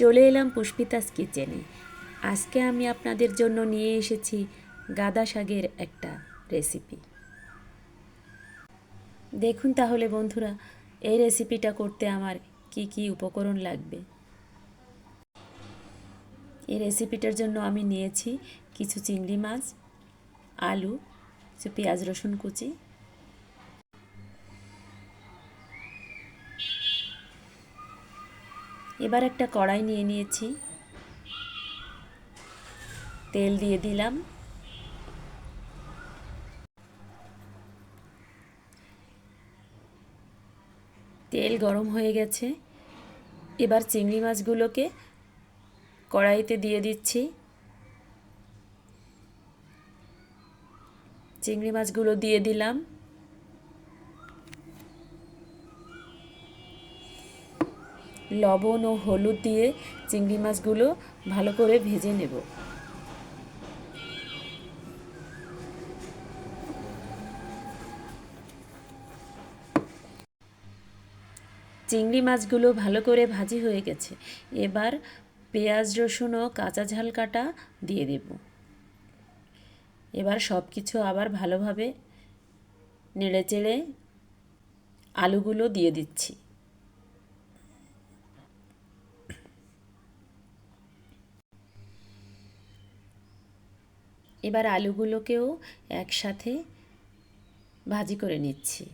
চলে এলাম পুষ্পিতাস কিচেনে। আজকে আমি আপনাদের জন্য নিয়ে এসেছি গাদা শাকের একটা রেসিপি। দেখুন তাহলে বন্ধুরা, এই রেসিপিটা করতে আমার কি কি উপকরণ লাগবে। এই রেসিপিটার জন্য আমি নিয়েছি কিছু চিংড়ি মাছ, আলু, কিছু পেঁয়াজ রসুন কুচি। এবার একটা কড়াই নিয়ে নিয়েছি, তেল দিয়ে দিলাম। তেল গরম হয়ে গেছে, এবার চিংড়ি মাছগুলোকে কড়াইতে দিয়ে দিচ্ছি। চিংড়ি মাছগুলো দিয়ে দিলাম। লবণ ও হলুদ দিয়ে চিংড়ি মাছগুলো ভালো করে ভেজে নেব। চিংড়ি মাছগুলো ভালো করে ভাজি হয়ে গেছে, এবার পেঁয়াজ রসুন ও কাঁচা ঝাল কাটা দিয়ে দেব। এবার সব কিছু আবার ভালোভাবে নেড়েচেড়ে আলুগুলো দিয়ে দিচ্ছি। এবার আলুগুলোকেও একসাথে ভাজি করে নিচ্ছি।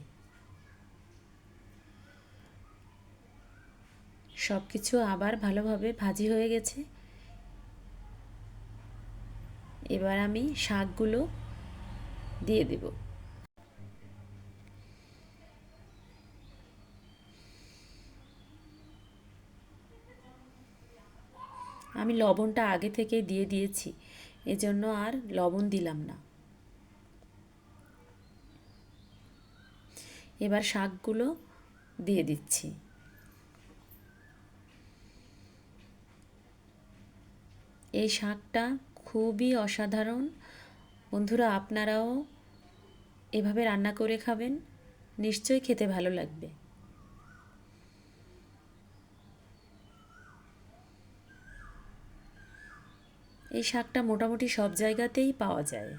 সব কিছু আবার ভালোভাবে ভাজি হয়ে গেছে, এবার আমি শাকগুলো দিয়ে দেব। আমি লবণটা আগে থেকে দিয়ে দিয়েছি, এজন্য আর লবণ দিলাম না। এবার শাকগুলো দিয়ে দিচ্ছি। এই শাকটা খুবই অসাধারণ। বন্ধুরা, আপনারাও এভাবে রান্না করে খাবেন, নিশ্চয়ই খেতে ভালো লাগবে। এই শাকটা মোটামুটি সব জায়গাতেই পাওয়া যায়।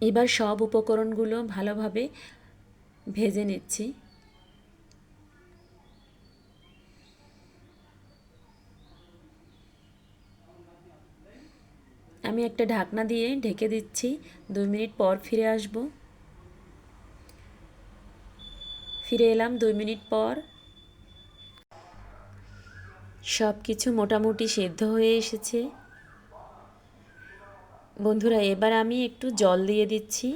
এবার সব উপকরণগুলো ভালোভাবে ভেজে নিচ্ছি। আমি একটা ঢাকনা দিয়ে ঢেকে দিচ্ছি, 2 মিনিট পর ফিরে আসব। ফিরে এলাম 2 মিনিট পর। সব কিছু মোটামুটি সেদ্ধ হয়ে এসেছে। বন্ধুরা, এবার আমি একটু জল দিয়ে দিচ্ছি।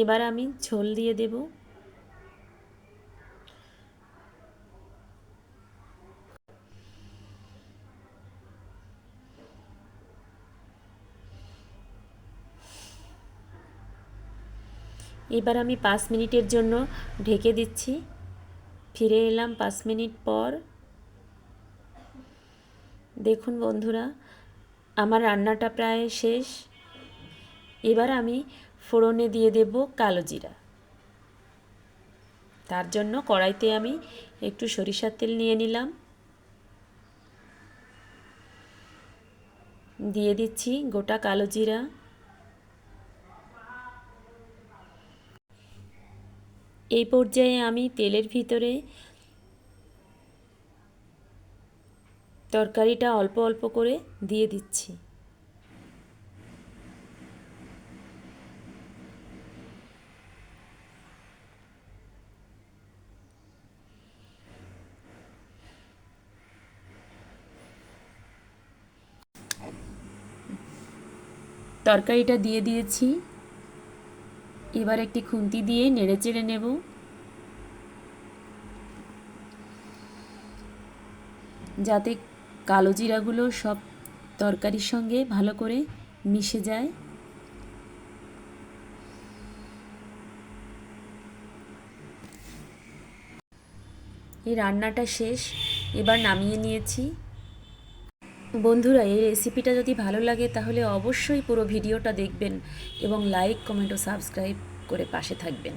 এবার আমি ঝোল দিয়ে দেব। এবার আমি 5 মিনিটের জন্য ঢেকে দিচ্ছি। ফিরে এলাম 5 মিনিট পর। দেখুন বন্ধুরা, আমার রান্নাটা প্রায় শেষ। এবার আমি ফোড়নে দিয়ে দেব কালো জিরা। তার জন্য কড়াইতে আমি একটু সরিষার তেল নিয়ে নিলাম, দিয়ে দিচ্ছি গোটা কালো জিরা। এই পর্যায়ে আমি তেলের ভিতরে তরকারিটা অল্প অল্প করে দিয়ে দিচ্ছি। তরকারিটা দিয়ে দিয়েছি, এবার একটি খুন্তি দিয়ে নেড়েচেড়ে নেব। যাতে কালো জিরাগুলো সব তরকারির সঙ্গে ভালো করে মিশে যায়। এই রান্নাটা শেষ, এবার নামিয়ে নিয়েছি। বন্ধুরা, এই রেসিপিটা যদি ভালো লাগে তাহলে অবশ্যই পুরো ভিডিওটা দেখবেন এবং লাইক, কমেন্ট ও সাবস্ক্রাইব করে পাশে থাকবেন।